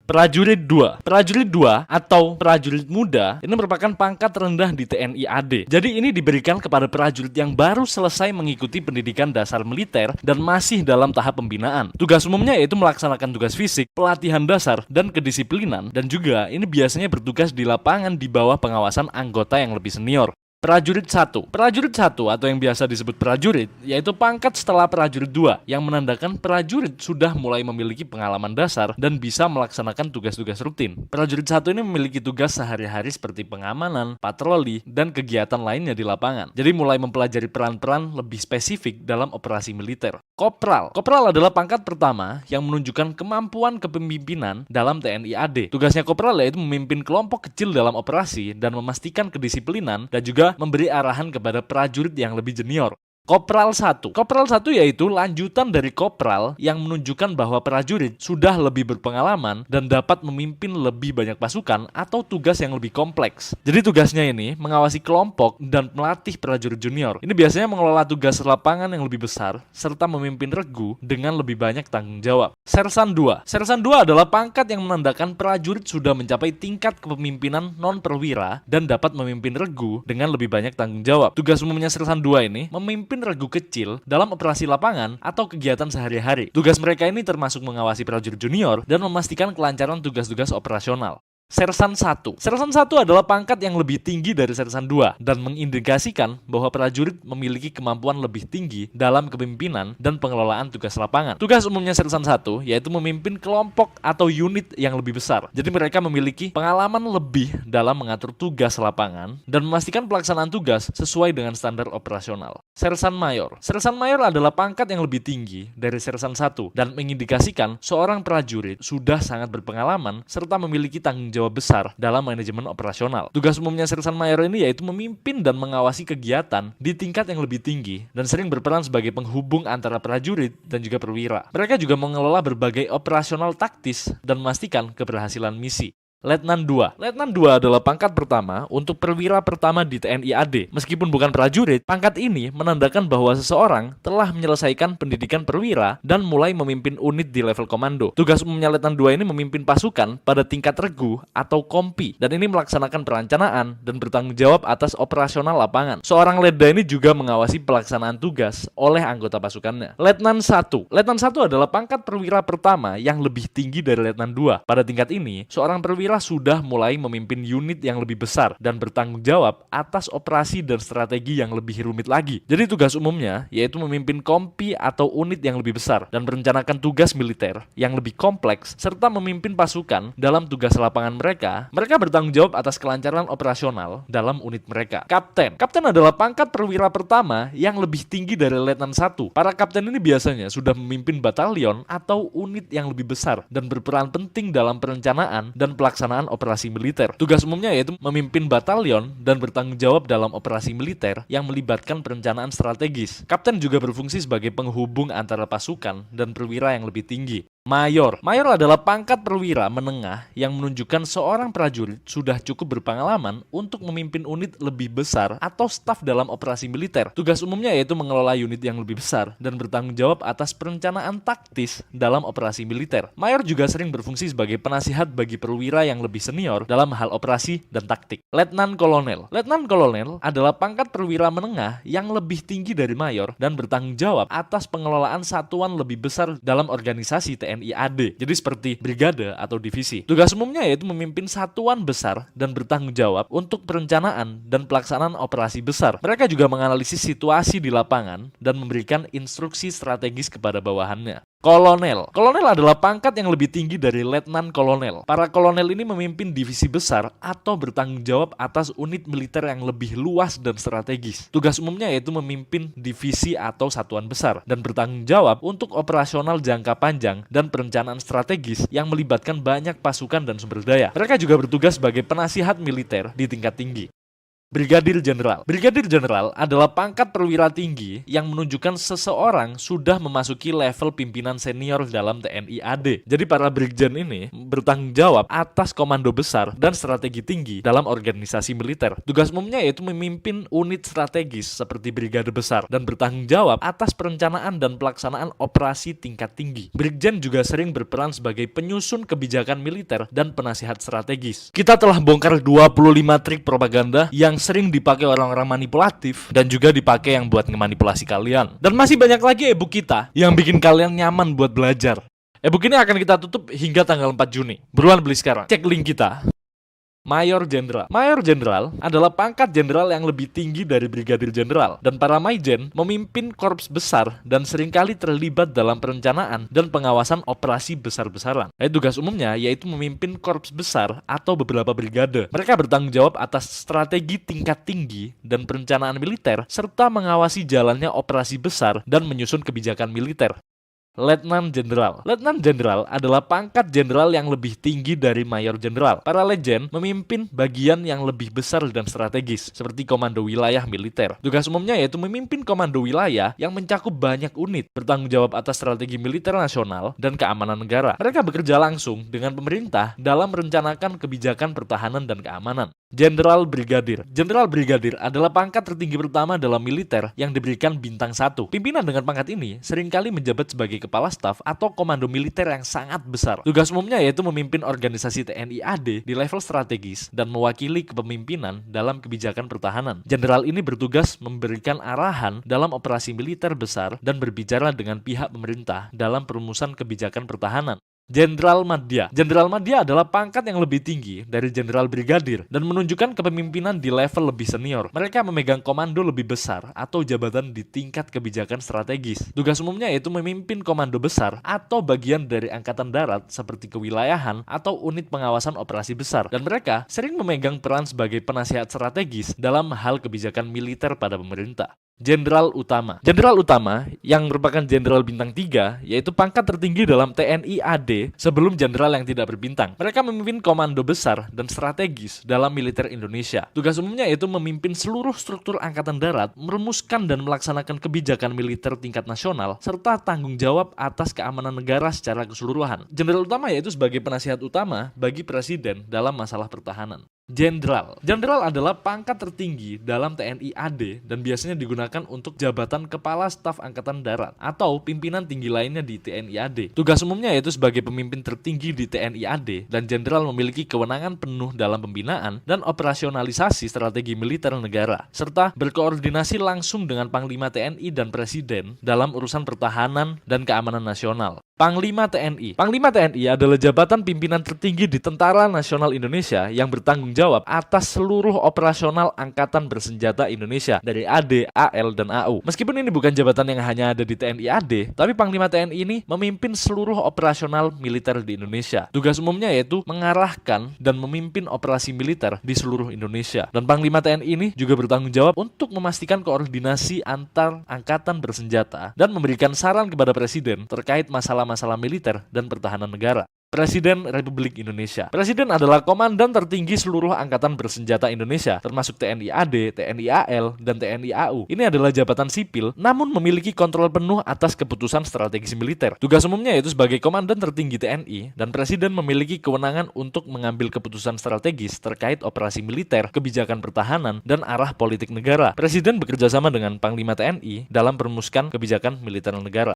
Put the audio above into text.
Prajurit 2. Prajurit 2 atau prajurit muda ini merupakan pangkat rendah di TNI AD. Jadi ini diberikan kepada prajurit yang baru selesai mengikuti pendidikan dasar militer dan masih dalam tahap pembinaan. Tugas umumnya yaitu melaksanakan tugas fisik, pelatihan dasar, dan kedisiplinan, dan juga ini biasanya bertugas di lapangan di bawah pengawasan anggota yang lebih senior. Prajurit 1. Prajurit 1 atau yang biasa disebut prajurit yaitu pangkat setelah prajurit 2 yang menandakan prajurit sudah mulai memiliki pengalaman dasar dan bisa melaksanakan tugas-tugas rutin. Prajurit 1 ini memiliki tugas sehari-hari seperti pengamanan, patroli, dan kegiatan lainnya di lapangan. Jadi mulai mempelajari peran-peran lebih spesifik dalam operasi militer. Kopral. Kopral adalah pangkat pertama yang menunjukkan kemampuan kepemimpinan dalam TNI AD. Tugasnya kopral yaitu memimpin kelompok kecil dalam operasi dan memastikan kedisiplinan dan juga memberi arahan kepada prajurit yang lebih junior. Kopral 1. Kopral 1 yaitu lanjutan dari kopral yang menunjukkan bahwa prajurit sudah lebih berpengalaman dan dapat memimpin lebih banyak pasukan atau tugas yang lebih kompleks. Jadi tugasnya ini mengawasi kelompok dan melatih prajurit junior. Ini biasanya mengelola tugas lapangan yang lebih besar serta memimpin regu dengan lebih banyak tanggung jawab. Sersan 2. Sersan 2 adalah pangkat yang menandakan prajurit sudah mencapai tingkat kepemimpinan non-perwira dan dapat memimpin regu dengan lebih banyak tanggung jawab. Tugas umumnya Sersan 2 ini memimpin regu kecil dalam operasi lapangan atau kegiatan sehari-hari. Tugas mereka ini termasuk mengawasi prajurit junior dan memastikan kelancaran tugas-tugas operasional. Sersan 1. Sersan 1 adalah pangkat yang lebih tinggi dari Sersan 2 dan mengindikasikan bahwa prajurit memiliki kemampuan lebih tinggi dalam kepemimpinan dan pengelolaan tugas lapangan. Tugas umumnya Sersan 1 yaitu memimpin kelompok atau unit yang lebih besar. Jadi mereka memiliki pengalaman lebih dalam mengatur tugas lapangan dan memastikan pelaksanaan tugas sesuai dengan standar operasional. Sersan Mayor. Sersan Mayor adalah pangkat yang lebih tinggi dari Sersan 1 dan mengindikasikan seorang prajurit sudah sangat berpengalaman serta memiliki tanggung jawab besar dalam manajemen operasional. Tugas umumnya Sersan Mayor ini yaitu memimpin dan mengawasi kegiatan di tingkat yang lebih tinggi dan sering berperan sebagai penghubung antara prajurit dan juga perwira. Mereka juga mengelola berbagai operasional taktis dan memastikan keberhasilan misi. Letnan 2. Letnan 2 adalah pangkat pertama untuk perwira pertama di TNI AD. Meskipun bukan prajurit, pangkat ini menandakan bahwa seseorang telah menyelesaikan pendidikan perwira dan mulai memimpin unit di level komando. Tugas umumnya Letnan 2 ini memimpin pasukan pada tingkat regu atau kompi, dan ini melaksanakan perencanaan dan bertanggung jawab atas operasional lapangan. Seorang letda ini juga mengawasi pelaksanaan tugas oleh anggota pasukannya. Letnan 1. Letnan 1 adalah pangkat perwira pertama yang lebih tinggi dari Letnan 2. Pada tingkat ini, seorang perwira sudah mulai memimpin unit yang lebih besar dan bertanggung jawab atas operasi dan strategi yang lebih rumit lagi. Jadi tugas umumnya yaitu memimpin kompi atau unit yang lebih besar dan merencanakan tugas militer yang lebih kompleks serta memimpin pasukan dalam tugas lapangan mereka. Mereka bertanggung jawab atas kelancaran operasional dalam unit mereka. Kapten. Kapten adalah pangkat perwira pertama yang lebih tinggi dari Letnan 1. Para kapten ini biasanya sudah memimpin batalion atau unit yang lebih besar dan berperan penting dalam perencanaan dan pelaksanaan operasi militer. Tugas umumnya yaitu memimpin batalion dan bertanggung jawab dalam operasi militer yang melibatkan perencanaan strategis. Kapten juga berfungsi sebagai penghubung antara pasukan dan perwira yang lebih tinggi. Mayor. Mayor adalah pangkat perwira menengah yang menunjukkan seorang prajurit sudah cukup berpengalaman untuk memimpin unit lebih besar atau staf dalam operasi militer. Tugas umumnya yaitu mengelola unit yang lebih besar dan bertanggung jawab atas perencanaan taktis dalam operasi militer. Mayor juga sering berfungsi sebagai penasihat bagi perwira yang lebih senior dalam hal operasi dan taktik. Letnan Kolonel. Letnan Kolonel adalah pangkat perwira menengah yang lebih tinggi dari mayor dan bertanggung jawab atas pengelolaan satuan lebih besar dalam organisasi TNI AD, jadi seperti brigade atau divisi. Tugas umumnya yaitu memimpin satuan besar dan bertanggung jawab untuk perencanaan dan pelaksanaan operasi besar. Mereka juga menganalisis situasi di lapangan dan memberikan instruksi strategis kepada bawahannya. Kolonel. Kolonel adalah pangkat yang lebih tinggi dari letnan kolonel. Para kolonel ini memimpin divisi besar atau bertanggung jawab atas unit militer yang lebih luas dan strategis. Tugas umumnya yaitu memimpin divisi atau satuan besar dan bertanggung jawab untuk operasional jangka panjang dan perencanaan strategis yang melibatkan banyak pasukan dan sumber daya. Mereka juga bertugas sebagai penasihat militer di tingkat tinggi. Brigadir Jenderal. Brigadir Jenderal adalah pangkat perwira tinggi yang menunjukkan seseorang sudah memasuki level pimpinan senior dalam TNI AD. Jadi para brigjen ini bertanggung jawab atas komando besar dan strategi tinggi dalam organisasi militer. Tugas umumnya yaitu memimpin unit strategis seperti brigade besar dan bertanggung jawab atas perencanaan dan pelaksanaan operasi tingkat tinggi. Brigjen juga sering berperan sebagai penyusun kebijakan militer dan penasihat strategis. Kita telah bongkar 25 trik propaganda yang sering dipakai orang-orang manipulatif dan juga dipakai yang buat ngemanipulasi kalian. Dan masih banyak lagi e-book kita yang bikin kalian nyaman buat belajar. E-book ini akan kita tutup hingga tanggal 4 Juni. Buruan beli sekarang. Cek link kita. Mayor Jenderal. Mayor Jenderal adalah pangkat jenderal yang lebih tinggi dari Brigadir Jenderal, dan para Maijen memimpin korps besar dan seringkali terlibat dalam perencanaan dan pengawasan operasi besar-besaran. Tugas umumnya yaitu memimpin korps besar atau beberapa brigade. Mereka bertanggung jawab atas strategi tingkat tinggi dan perencanaan militer serta mengawasi jalannya operasi besar dan menyusun kebijakan militer. Letnan Jenderal. Letnan Jenderal adalah pangkat jenderal yang lebih tinggi dari Mayor Jenderal. Para legend memimpin bagian yang lebih besar dan strategis, seperti komando wilayah militer. Tugas umumnya yaitu memimpin komando wilayah yang mencakup banyak unit, bertanggung jawab atas strategi militer nasional dan keamanan negara. Mereka bekerja langsung dengan pemerintah dalam merencanakan kebijakan pertahanan dan keamanan. Jenderal Brigadir. Jenderal Brigadir adalah pangkat tertinggi pertama dalam militer yang diberikan bintang 1. Pimpinan dengan pangkat ini seringkali menjabat sebagai kepala staf atau komando militer yang sangat besar. Tugas umumnya yaitu memimpin organisasi TNI AD di level strategis dan mewakili kepemimpinan dalam kebijakan pertahanan. Jenderal ini bertugas memberikan arahan dalam operasi militer besar dan berbicara dengan pihak pemerintah dalam perumusan kebijakan pertahanan. Jenderal Madya. Jenderal Madya adalah pangkat yang lebih tinggi dari Jenderal Brigadir dan menunjukkan kepemimpinan di level lebih senior. Mereka memegang komando lebih besar atau jabatan di tingkat kebijakan strategis. Tugas umumnya yaitu memimpin komando besar atau bagian dari angkatan darat seperti kewilayahan atau unit pengawasan operasi besar. Dan mereka sering memegang peran sebagai penasihat strategis dalam hal kebijakan militer pada pemerintah. Jenderal Utama. Jenderal Utama yang merupakan jenderal bintang 3 yaitu pangkat tertinggi dalam TNI AD sebelum jenderal yang tidak berbintang. Mereka memimpin komando besar dan strategis dalam militer Indonesia. Tugas umumnya yaitu memimpin seluruh struktur angkatan darat, merumuskan dan melaksanakan kebijakan militer tingkat nasional serta tanggung jawab atas keamanan negara secara keseluruhan. Jenderal Utama yaitu sebagai penasihat utama bagi presiden dalam masalah pertahanan. Jenderal. Jenderal adalah pangkat tertinggi dalam TNI AD dan biasanya digunakan untuk jabatan Kepala Staf Angkatan Darat atau pimpinan tinggi lainnya di TNI AD. Tugas umumnya yaitu sebagai pemimpin tertinggi di TNI AD dan jenderal memiliki kewenangan penuh dalam pembinaan dan operasionalisasi strategi militer negara serta berkoordinasi langsung dengan Panglima TNI dan Presiden dalam urusan pertahanan dan keamanan nasional. Panglima TNI. Panglima TNI adalah jabatan pimpinan tertinggi di Tentara Nasional Indonesia yang bertanggung jawab atas seluruh operasional Angkatan Bersenjata Indonesia dari AD, AL, dan AU. Meskipun ini bukan jabatan yang hanya ada di TNI AD, tapi Panglima TNI ini memimpin seluruh operasional militer di Indonesia. Tugas umumnya yaitu mengarahkan dan memimpin operasi militer di seluruh Indonesia. Dan Panglima TNI ini juga bertanggung jawab untuk memastikan koordinasi antar angkatan bersenjata dan memberikan saran kepada Presiden terkait masalah militer dan pertahanan negara. Presiden Republik Indonesia. Presiden adalah komandan tertinggi seluruh angkatan bersenjata Indonesia, termasuk TNI AD, TNI AL, dan TNI AU. Ini adalah jabatan sipil, namun memiliki kontrol penuh atas keputusan strategis militer. Tugas umumnya yaitu sebagai komandan tertinggi TNI, dan Presiden memiliki kewenangan untuk mengambil keputusan strategis terkait operasi militer, kebijakan pertahanan, dan arah politik negara. Presiden bekerjasama dengan Panglima TNI dalam merumuskan kebijakan militer negara.